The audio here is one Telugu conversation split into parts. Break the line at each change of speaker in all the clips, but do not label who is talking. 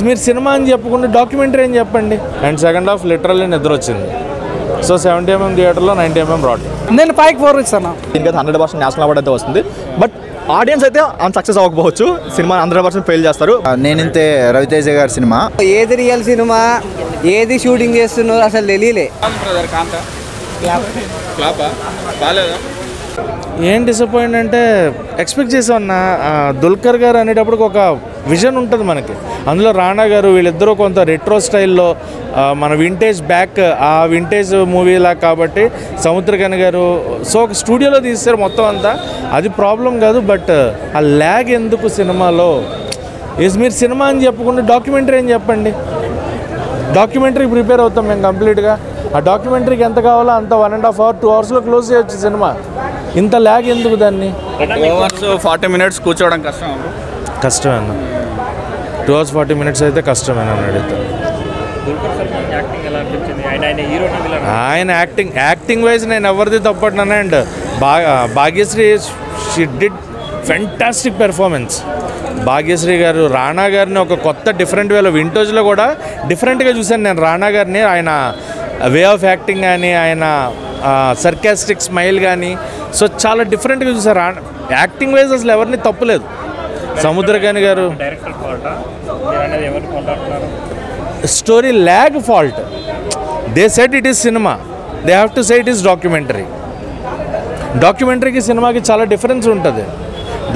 మీరు సినిమా అని చెప్పకుండా డాక్యుమెంటరీ అని చెప్పండి. అండ్ సెకండ్ హాఫ్ లిటరల్లీ నిద్ర వచ్చింది. సో 70mm థియేటర్లో 90mm రాడ్.
నేను 5-4 ఇస్తాను.
దీనికి 100% నేషనల్ అవార్డు అయితే వస్తుంది. బట్ ఆడియన్స్ అయితే అంత సక్సెస్ అవ్వకపోవచ్చు. సినిమా 100% ఫెయిల్ చేస్తారు.
నేనింతే రవితేజ గారి సినిమా.
ఏది రియల్ సినిమా, ఏది షూటింగ్ చేస్తున్నారో అసలు తెలియలే.
ఏం డిసప్పాయింట్ అంటే ఎక్స్పెక్ట్ చేసామన్న దుల్కర్ గారు అనేటప్పటికి ఒక విజన్ ఉంటుంది మనకి. అందులో రాణా గారు వీళ్ళిద్దరూ కొంత రెట్రో స్టైల్లో మన వింటేజ్ బ్యాక్ ఆ వింటేజ్ మూవీలా కాబట్టి సముద్రకని గారు సో ఒక స్టూడియోలో తీస్తారు మొత్తం అంతా. అది ప్రాబ్లం కాదు. బట్ ఆ ల్యాగ్ ఎందుకు సినిమాలో మీరు సినిమా అని చెప్పకుండా డాక్యుమెంటరీ అని చెప్పండి. డాక్యుమెంటరీ ప్రిపేర్ అవుతాం మేము కంప్లీట్గా. ఆ డాక్యుమెంటరీకి ఎంత కావాలో అంత 1.5 hours 2 hours క్లోజ్ చేయొచ్చు సినిమా. ఇంత ల్యాగ్ ఎందుకు దాన్ని?
2 hours 40 minutes కూర్చోవడం
కష్టమే అన్న. 2 hours 40 minutes అయితే కష్టమేనా అడిగితే. ఆయన యాక్టింగ్ వైజ్ నేను ఎవరిది తప్పట్నాను. And Bhagyashree she did fantastic performance. Bhagyashree garu Rana గారిని ఒక కొత్త డిఫరెంట్ వేలో వింటేజ్లో కూడా డిఫరెంట్గా చూశాను నేను రాణా గారిని. ఆయన వే ఆఫ్ యాక్టింగ్ కానీ ఆయన సర్కాస్టిక్ స్మైల్ కానీ సో చాలా డిఫరెంట్గా చూసారు. యాక్టింగ్ వైజ్ అసలు ఎవరిని తప్పులేదు. Samuthirakani garu story lag fault. They said it is cinema, they have to say it is documentary. డాక్యుమెంటరీకి సినిమాకి చాలా డిఫరెన్స్ ఉంటుంది.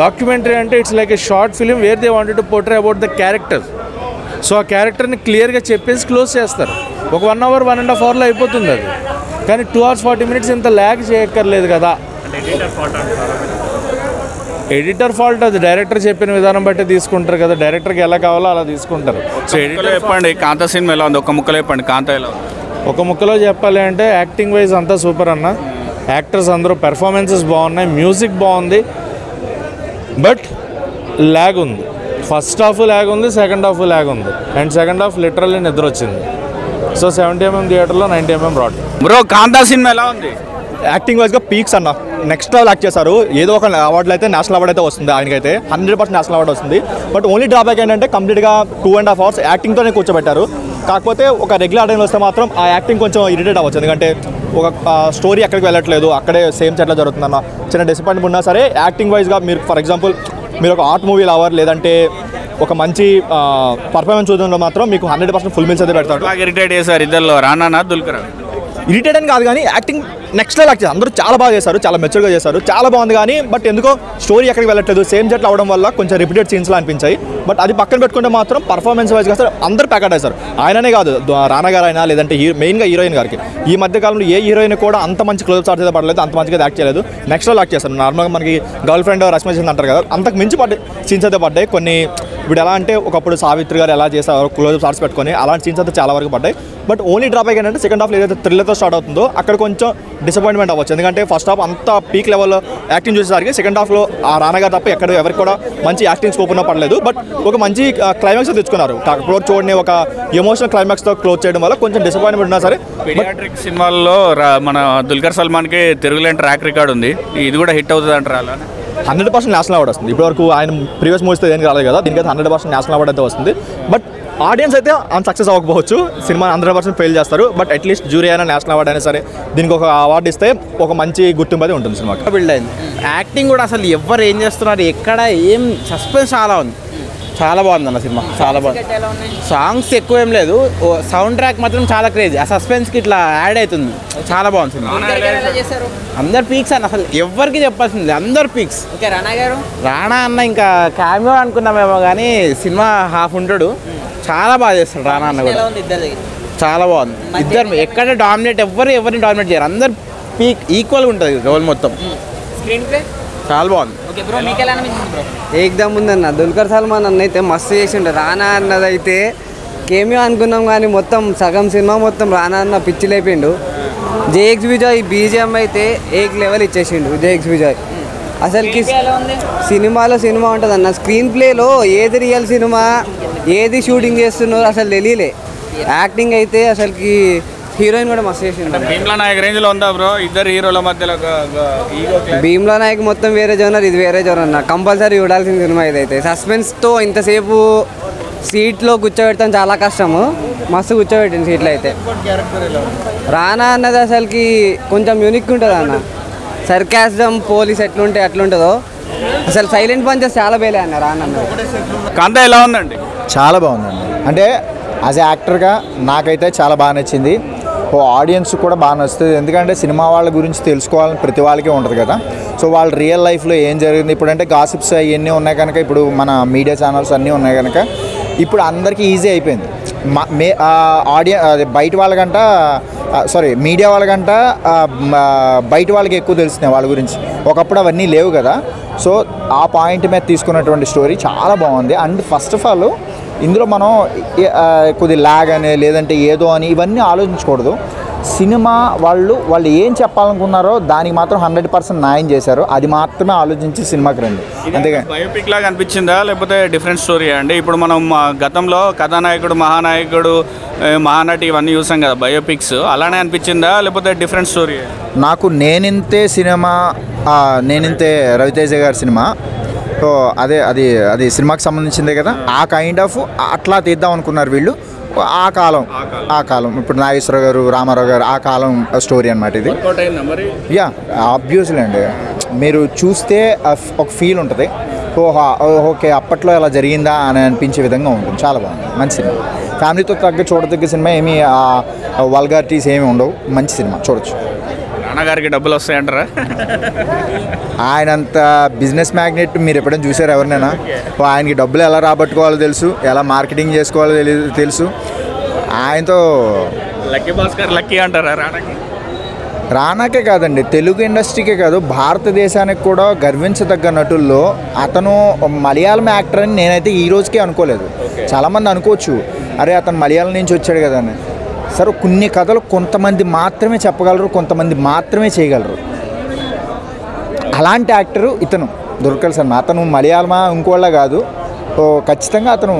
డాక్యుమెంటరీ అంటే it's like a short film where they wanted to portray about the character. So ఆ క్యారెక్టర్ని క్లియర్గా చెప్పేసి క్లోజ్ చేస్తారు. ఒక 1 hour 1.5 hourలో అయిపోతుంది అది. కానీ 2 hours 40 minutes ఇంత ల్యాగ్ చేయక్కర్లేదు కదా. ఎడిటర్ ఫాల్ట్ అది. డైరెక్టర్ చెప్పిన విధానం బట్టి తీసుకుంటారు కదా. డైరెక్టర్కి ఎలా కావాలో అలా తీసుకుంటారు. సో ఎడిటర్
చెప్పండి కాంతా సినిమా ఎలా ఉంది? ఒక ముక్కలో చెప్పండి కాంతా ఎలా ఉంది?
ఒక ముక్కలో చెప్పాలి అంటే యాక్టింగ్ వైజ్ అంతా సూపర్ అన్న. యాక్టర్స్ అందరూ పెర్ఫార్మెన్సెస్ బాగున్నాయి, మ్యూజిక్ బాగుంది. బట్ ల్యాగ్ ఉంది. ఫస్ట్ హాఫ్ ల్యాగ్ ఉంది, సెకండ్ హాఫ్ ల్యాగ్ ఉంది. అండ్ సెకండ్ హాఫ్ లిటరల్లీ నిద్ర వచ్చింది. సో 70mm థియేటర్లో 90mm రాడ్.
బ్రో కాంతా సినిమా ఎలా ఉంది?
యాక్టింగ్ వైజ్గా పీక్స్ అన్న నెక్స్ట్ లెవెల్ యాక్ట్ చేశారు. ఏదో ఒక అవార్డులో అయితే నేషనల్ అవార్డు అయితే వస్తుంది. ఆయనకైతే 100% నేషనల్ అవార్డు వస్తుంది. బట్ ఓన్లీ డ్రాబ్యాక్ ఏంటంటే కంప్లీట్గా 2.5 hours యాక్టింగ్తోనే కూర్చోబెట్టారు. కాకపోతే ఒక రెగ్యులర్ ఆడియన్స్ వస్తే మాత్రం ఆ యాక్టింగ్ కొంచెం ఇరిటేట్ అవ్వచ్చు. ఎందుకంటే ఒక స్టోరీ ఎక్కడికి వెళ్ళట్లేదు, అక్కడే సేమ్ సెట్లో జరుగుతుందన్న చిన్న డిసప్పాయింట్ ఉన్నా సరే యాక్టింగ్ వైజ్గా మీరు ఫర్ ఎగ్జాంపుల్ మీరు ఒక ఆర్ట్ మూవీ లవర్ లేదంటే ఒక మంచి పర్ఫార్మెన్స్ చూడడంలో మాత్రం మీకు 100% ఫుల్ మీల్స్ అయితే పెడతాడు.
ఇరిటేట్ చేశారు ఇద్దరులో రానా దుల్కర్.
ఇరిటేట్ అని కాదు కానీ యాక్టింగ్ నెక్స్ట్ లెవెల్ యాక్ట్ చేశారు. అందరూ చాలా బాగా చేశారు, చాలా మెచ్యూర్గా చేశారు, చాలా బాగుంది. కానీ బట్ ఎందుకో స్టోరీ ఎక్కడికి వెళ్ళట్లేదు, సేమ్ జట్లు అవడం వల్ల కొంచెం రిపీటెడ్ సీన్స్లో అనిపించాయి. బట్ అది పక్కన పెట్టుకుంటే మాత్రం పర్ఫార్మెన్స్ వైజ్గా సార్ అందరూ ప్యాకెట్ అయ్యారు. ఆయననే కాదు రానా గారు అయినా లేదంటే మెయిన్గా హీరోయిన్ గారికి ఈ మధ్యకాలంలో ఏ హీరోయిన్ కూడా అంత మంచి క్లోజ్ షాట్స్ అయితే పడలేదు, అంత మంచిగా యాక్ట్ చేయలేదు. నెక్స్ట్ లెవెల్ యాక్ట్ చేస్తారు. నార్మల్గా మనకి గర్ల్ ఫ్రెండ్ రష్మ చేసింది అంటారు కదా, అంతకు మించి సీన్స్ అయితే పడ్డాయి. కొన్ని ఇప్పుడు ఎలా అంటే ఒకప్పుడు సావిత్రి గారు ఎలా చేశారు క్లోజ్ షాట్స్ పెట్టుకొని అలాంటి సీన్స్ అయితే చాలా వరకు పడ్డాయి. బట్ ఓన్లీ డ్రాబ్యాక్ ఏంటంటే సెకండ్ హాఫ్ ఏదైతే థ్రిల్లర్తో స్టార్ట్ అవుతుందో అక్కడ కొంచెం డిసప్పాయింట్మెంట్ అవ్వచ్చు. ఎందుకంటే ఫస్ట్ హాఫ్ అంత పీక్ లెవెల్లో యాక్టింగ్ చూసేసరికి సెకండ్ హాఫ్లో ఆ రానగారు తప్ప ఎక్కడ ఎవరికి కూడా మంచి యాక్టింగ్ స్కోప్ ఉన్న పడలేదు. బట్ ఒక మంచి క్లైమాక్స్ తెచ్చుకున్నారు. కాకపోతే చూడని ఒక ఎమోషనల్ క్లైమాక్స్తో క్లోజ్ చేయడం వల్ల కొంచెం డిసప్పాయింట్మెంట్ ఉన్నా సరే
పీడియాట్రిక్ సినిమాల్లో మన దుల్కర్ సల్మాన్కి తిరుగులేని ట్రాక్ రికార్డ్ ఉంది. ఇది కూడా హిట్ అవుతుంది అంటారు. అలా
100% నేషనల్ అవార్డు వస్తుంది. ఇప్పటివరకు ఆయన ప్రీవియస్ మూవీస్తో ఏం రాలేదు కదా, దీనికైతే 100% నేషనల్ అవార్డు అయితే వస్తుంది. బట్ ఆడియన్స్ అయితే అంత సక్సెస్ అవ్వకపోవచ్చు. సినిమా 100% ఫెయిల్ చేస్తారు. బట్ అట్లీస్ట్ జ్యూరీ అయినా నేషనల్ అవార్డు అయినా సరే దీనికి ఒక అవార్డు ఇస్తే ఒక మంచి గుర్తింపు అయితే ఉంటుంది సినిమాకి.
బిల్డ్ అయింది. యాక్టింగ్ కూడా అసలు ఎవరు ఏం చేస్తున్నారు, ఎక్కడ ఏం సస్పెన్స్ చాలా ఉంది. చాలా బాగుంది అన్న సినిమా, చాలా బాగుంది. సాంగ్స్ ఎక్కువ ఏం లేదు, సౌండ్ ట్రాక్ మాత్రం చాలా క్రేజీ. ఆ సస్పెన్స్కి ఇట్లా యాడ్ అవుతుంది. చాలా బాగుంది సినిమా. అందరు పీక్స్ అన్న, అసలు ఎవరికి చెప్పాల్సింది అందరు పీక్స్. రాణా అన్న ఇంకా క్యామియో అనుకున్నామేమో కానీ సినిమా హాఫ్ ఉంటాడు. చాలా బాగా చేస్తాడు రాణా అన్న కూడా, చాలా బాగుంది. ఇద్దరు ఎక్కడ డామినేట్ ఎవరిని డామినేట్ చేయరు. అందరు పీక్ ఈక్వల్గా ఉంటుంది రోల్ మొత్తం. చాలా బాగుంది.
ఏకదమ్ ఉందన్న. దుల్కర్ సల్మాన్ అన్న అయితే మస్తు చేసిండు. రానా అన్నదైతే కేమియో అనుకున్నాం కానీ మొత్తం సగం సినిమా మొత్తం రానా అన్న పిచ్చి లేపిండు. జేఎక్స్ విజయ్ బీజిఎం అయితే ఏక్ లెవెల్ ఇచ్చేసిండు జేఎక్స్ విజయ్. అసలుకి సినిమాలో సినిమా ఉంటుంది అన్న. స్క్రీన్ ప్లేలో ఏది రియల్ సినిమా, ఏది షూటింగ్ చేస్తున్నారో అసలు తెలియలే. యాక్టింగ్ అయితే అసలుకి హీరోయిన్ కూడా మస్తు చేసిండు.
భీమ్లా నాయక్ రేంజ్లో ఉందా బ్రో? ఇద్దరు హీరోల మధ్యలో
భీమ్లా నాయక్ మొత్తం వేరే జోనర్, ఇది వేరే జోనర్ అన్న. కంపల్సరీ చూడాల్సిన సినిమా ఇదైతే. సస్పెన్స్తో ఇంతసేపు సీట్లో కూర్చోబెడతాం చాలా కష్టము, మస్తు కూర్చోబెట్టింది సీట్లో అయితే. రానా అన్నది అసలుకి కొంచెం యూనిక్ ఉంటుంది అన్న. సర్కాజం పోలీస్ ఎట్లుంటే అట్లుంటుందో అసలు సైలెంట్ పంచెస్ చాలా బేలే అన్న రానా అన్నది.
కాంత ఎలా ఉందండి?
చాలా బాగుందండి. అంటే యాజ్ ఏ యాక్టర్గా నాకైతే చాలా బాగా నచ్చింది. ఆడియన్స్ కూడా బాగా నచ్చుతుంది. ఎందుకంటే సినిమా వాళ్ళ గురించి తెలుసుకోవాలని ప్రతి వాళ్ళకి ఉంటుంది కదా. సో వాళ్ళ రియల్ లైఫ్లో ఏం జరిగింది ఇప్పుడంటే గాసిప్స్ అవన్నీ ఉన్నాయి కనుక, ఇప్పుడు మన మీడియా ఛానల్స్ అన్నీ ఉన్నాయి కనుక ఇప్పుడు అందరికీ ఈజీ అయిపోయింది. బయట వాళ్ళకంట మీడియా వాళ్ళకంట బయట వాళ్ళకి ఎక్కువ తెలుస్తున్నాయి వాళ్ళ గురించి. ఒకప్పుడు అవన్నీ లేవు కదా. సో ఆ పాయింట్ మీద తీసుకున్నటువంటి స్టోరీ చాలా బాగుంది. అండ్ ఫస్ట్ ఆఫ్ ఆల్ ఇందులో మనం కొద్ది ల్యాగ్ అని లేదంటే ఏదో అని ఇవన్నీ ఆలోచించకూడదు. సినిమా వాళ్ళు ఏం చెప్పాలనుకున్నారో దానికి మాత్రం 100% న్యాయం చేశారు. అది మాత్రమే ఆలోచించి సినిమాకి రండి. అంతేగా
బయోపిక్ లాగా అనిపించిందా లేకపోతే డిఫరెంట్ స్టోరీ అండి? ఇప్పుడు మనం గతంలో కథానాయకుడు, మహానాయకుడు, మహానటి ఇవన్నీ చూసాం కదా బయోపిక్స్, అలానే అనిపించిందా లేకపోతే డిఫరెంట్ స్టోరీ?
నాకు నేనింతే రవితేజ గారి సినిమా. సో అది సినిమాకి సంబంధించిందే కదా. ఆ కైండ్ ఆఫ్ అట్లా తీద్దాం అనుకున్నారు వీళ్ళు. ఆ కాలం ఇప్పుడు నాగేశ్వరరావు గారు, రామారావు గారు ఆ కాలం స్టోరీ అనమాట ఇది. యా ఆబ్వియస్లీ అండి, మీరు చూస్తే ఒక ఫీల్ ఉంటుంది. ఓకే అప్పట్లో ఎలా జరిగిందా అని అనిపించే విధంగా ఉంటుంది. చాలా బాగుంది, మంచి సినిమా. ఫ్యామిలీతో తగ్గ చూడదగ్గ సినిమా. ఏమీ వల్గారిటీస్ ఏమి ఉండవు. మంచి సినిమా, చూడొచ్చు.
రానా గారికి డబ్బులు వస్తాయంటారా?
ఆయనంత బిజినెస్ మ్యాగ్నెట్ మీరు ఎప్పుడైనా చూసారు ఎవరినైనా? ఆయనకి డబ్బులు ఎలా రాబట్టుకోవాలో తెలుసు, ఎలా మార్కెటింగ్ చేసుకోవాలో తెలుసు. ఆయనతో
లక్కీ భాస్కర్ లక్కీ అంటారా రానాకి?
రానాకే కాదండి, తెలుగు ఇండస్ట్రీకే కాదు భారతదేశానికి కూడా గర్వించదగ్గ నటుల్లో అతను మలయాళం యాక్టర్ అని నేనైతే ఈ రోజుకే అనుకోలేదు. చాలామంది అనుకోవచ్చు, అరే అతను మలయాళం నుంచి వచ్చాడు కదా అని. సరే కొన్ని కథలు కొంతమంది మాత్రమే చెప్పగలరు, కొంతమంది మాత్రమే చేయగలరు. అలాంటి యాక్టరు ఇతను దుల్కర్ సల్మాన్. అతను మలయాళమా ఇంకోళ్ళ కాదు, ఖచ్చితంగా అతను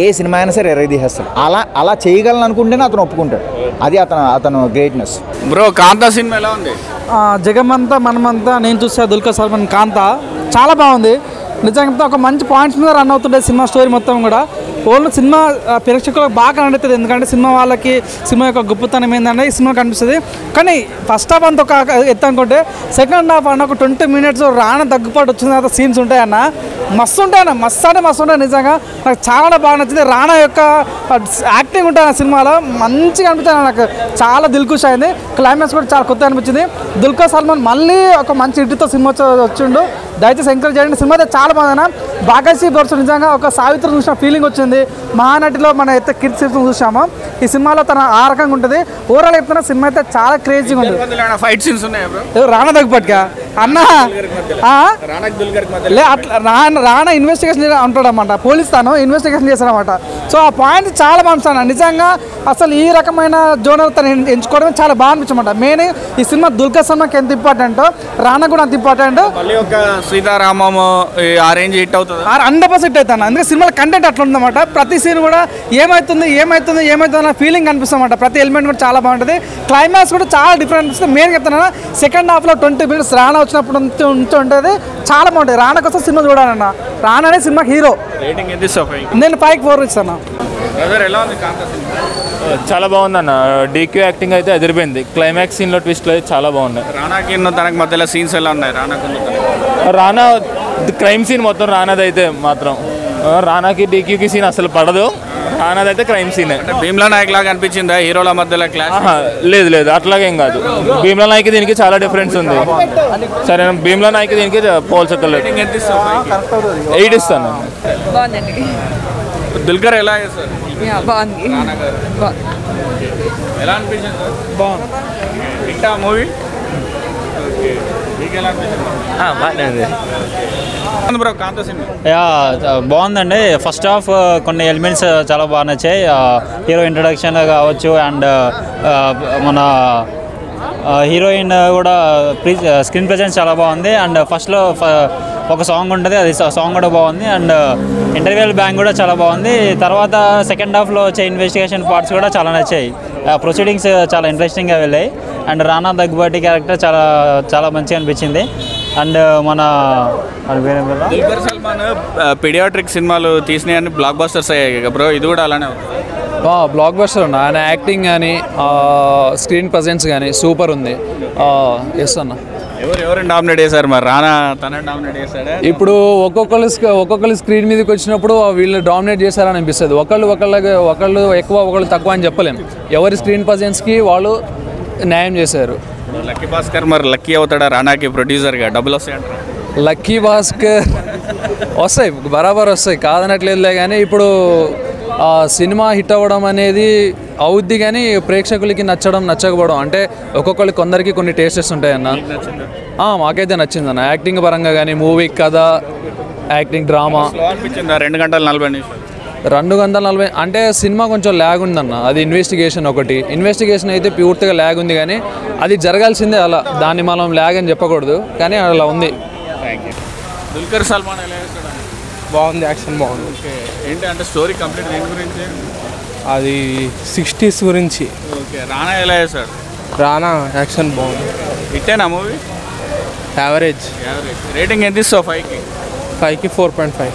ఏ సినిమా అయినా సరే ఎరగదీసేస్తాడు. అలా చేయగలను అనుకుంటేనే అతను ఒప్పుకుంటాడు. అది అతను గ్రేట్నెస్.
బ్రో కాంతా సినిమా ఎలా ఉంది?
జగమంతా మనమంతా నేను చూసా దుల్కర్ సల్మాన్ కాంతా చాలా బాగుంది. నిజంగా ఒక మంచి పాయింట్స్ మీద రన్ అవుతుండే సినిమా స్టోరీ మొత్తం కూడా. ఓన్లీ సినిమా ప్రేక్షకులకు బాగా కనబడుతుంది. ఎందుకంటే సినిమా వాళ్ళకి సినిమా యొక్క గొప్పతనం ఏంటంటే ఈ సినిమా కనిపిస్తుంది. కానీ ఫస్ట్ హాఫ్ అంతా ఒక ఎత్తు అనుకుంటే సెకండ్ హాఫ్ అన్న ఒక 20 minutes రాన దగ్గుపాటు వచ్చిన తర్వాత సీన్స్ ఉంటాయన్న, మస్తు ఉంటాయన్న, మస్తు ఉంటాయి. నిజంగా నాకు చాలా బాగా నచ్చింది. రానా యొక్క యాక్టింగ్ ఉంటాయి ఆ సినిమాలో, మంచిగా అనిపించింది. నాకు చాలా దిల్కుష్ అయింది. క్లైమాక్స్ కూడా చాలా కొత్తగా అనిపించింది. దుల్కర్ సల్మాన్ మళ్ళీ ఒక మంచి హిట్తో సినిమా వచ్చిండు. దయచేసి ఎంకరేజ్ చేయండి. సినిమా అయితే చాలా బాగుందన్న. బాగాసి బర్సు నిజంగా ఒక సావిత్రి చూసిన ఫీలింగ్ వచ్చింది. మహానటిలో మన అయితే కిడ్స్ చూసాము, ఈ సినిమాలో తన ఆ రకంగా ఉంటుంది. ఓవరాల్ చెప్తున్నా సినిమా అయితే చాలా క్రేజీగా ఉంటుంది.
ఫైట్ సీన్స్ ఉన్నాయి
రానా దగ్గుపట్టుగా అన్న లే అట్లా రానా ఇన్వెస్టిగేషన్ ఉంటాడన్నమాట, పోలీస్ తాను ఇన్వెస్టిగేషన్ చేశారన్నమాట. సో ఆ పాయింట్ చాలా బాగుంది నిజంగా. అసలు ఈ రకమైన జోనర్ తను ఎంచుకోవడం చాలా బాగా అనిపించమాట. మెయిన్ ఈ సినిమా దుల్కర్ సల్మాన్కి ఎంత ఇంపార్టెంట్, రానా కూడా అంత ఇంపార్టెంట్.
సీతారామం ఆ రేంజ్ హిట్ అవుతుంది,
100% అవుతాను. అందుకే సినిమాల కంటెంట్ అట్లా ఉందన్నమాట. ప్రతి సీన్ కూడా ఏమవుతుంది అన్న ఫీలింగ్ కనిపిస్తుందన్నమాట. ప్రతి ఎలిమెంట్ కూడా చాలా బాగుంటుంది. క్లైమాక్స్ కూడా చాలా డిఫరెంట్ అనిపిస్తుంది. మెయిన్ చెప్తాను, సెకండ్ హాఫ్లో 20 minutes రానా వచ్చినప్పుడు ఉంటుంది, చాలా బాగుంటుంది. రానా కోసం సినిమా చూడాలన్న. రానా అనే సినిమాకి హీరో. నేను 5కి 4 ఇస్తాను.
చాలా బాగుందన్న. డీక్యూ యాక్టింగ్ అయితే అదిరిపోయింది. క్లైమాక్స్ సీన్లో ట్విస్ట్లు అయితే చాలా బాగున్నాయి.
రానాకి తనకు మధ్యలో సీన్స్ ఎలా ఉన్నాయి?
రానా క్రైమ్ సీన్ మొత్తం రానాది అయితే మాత్రం, రానాకి డీక్యూకి సీన్ అసలు పడదు. రానాది అయితే క్రైమ్ సీన్.
భీమ్లా నాయక్ లాగా అనిపించిందా హీరోల మధ్యలో క్లాష్?
లేదు అట్లాగేం కాదు. భీమ్లా నాయక్ దీనికి చాలా డిఫరెన్స్ ఉంది. సరే భీమ్లా నాయక్ దీనికి పోల్చలేదు. 8 ఇస్తాను.
దుల్కర్ ఎలా చేస్తారు?
బాగుంది.
ఎలా అనిపించింది? బాగుంది. ఇంకా మూవీ
బాగుందండి. ఫస్ట్ హాఫ్ కొన్ని ఎలిమెంట్స్ చాలా బాగా నచ్చాయి. హీరో ఇంట్రడక్షన్ కావచ్చు, అండ్ మన హీరోయిన్ కూడా స్క్రీన్ ప్రెజెన్స్ చాలా బాగుంది. అండ్ ఫస్ట్లో ఒక సాంగ్ ఉంటుంది, అది సాంగ్ కూడా బాగుంది. అండ్ ఇంటర్వ్యూల్ బ్యాంక్ కూడా చాలా బాగుంది. తర్వాత సెకండ్ హాఫ్లో వచ్చే ఇన్వెస్టిగేషన్ పార్ట్స్ కూడా చాలా నచ్చాయి. ప్రొసీడింగ్స్ చాలా ఇంట్రెస్టింగ్గా వెళ్ళాయి. అండ్ రానా దగ్గుబాటి క్యారెక్టర్ చాలా చాలా మంచిగా అనిపించింది. అండ్ మన
దుల్కర్ సల్మాన్ పీడియాట్రిక్ సినిమాలు తీసినాయని బ్లాక్ బస్టర్స్ అయ్యాయి బ్రో, ఇది కూడా అలానే
బ్లాక్ బస్టర్ అన్న. ఆయన యాక్టింగ్ కానీ స్క్రీన్ ప్రజెన్స్ కానీ సూపర్ ఉంది. ఎస్ అన్న.
ఎవరు డామినేట్ చేశారు మరి? రానా తనే డామినేట్ చేశాడా?
ఇప్పుడు ఒక్కొక్కరు స్క్రీన్ మీదకి వచ్చినప్పుడు వీళ్ళు డామినేట్ చేశారని అనిపిస్తుంది. ఒకళ్ళు ఎక్కువ ఒకళ్ళు తక్కువ అని చెప్పలేము. ఎవరి స్క్రీన్ ప్రజెన్స్కి వాళ్ళు న్యాయం చేశారు.
లక్కీ భాస్కర్ మరి లక్కీ అవుతాడా రానాకి ప్రొడ్యూసర్గా? డబ్బులు వస్తాయంటారా?
లక్కీ భాస్కర్ వస్తాయి, బరాబర్ వస్తాయి, కాదనట్లేదులే. కానీ ఇప్పుడు సినిమా హిట్ అవ్వడం అనేది అవుద్ది, కానీ ప్రేక్షకులకి నచ్చకపోవడం అంటే ఒక్కొక్కరికి కొందరికి కొన్ని టేస్టెస్ ఉంటాయన్న. మాకైతే నచ్చిందన్న. యాక్టింగ్ పరంగా కానీ, మూవీ కథ, యాక్టింగ్, డ్రామా.
2 గంటల 40 నిమిషాలు
240 అంటే సినిమా కొంచెం ల్యాగ్ ఉందన్న. అది ఇన్వెస్టిగేషన్ అయితే పూర్తిగా ల్యాగ్ ఉంది, కానీ అది జరగాల్సిందే అలా. దాన్ని మనం ల్యాగ్ అని చెప్పకూడదు, కానీ అలా ఉంది.
దుల్కర్ సల్మాన్ ఎలా చేస్తాడు?
బాగుంది, యాక్షన్ బాగుంది.
ఓకే, ఏంటి అంటే స్టోరీ కంప్లీట్ దేని గురించి?
అది 60s గురించి.
ఓకే, రానా ఎలా చేస్తాడు?
రానా యాక్షన్ బాగుంది.
ఇట్టేనా మూవీ?
యావరేజ్.
రేటింగ్ ఎంత ఇస్తావు? 5కి
4.5.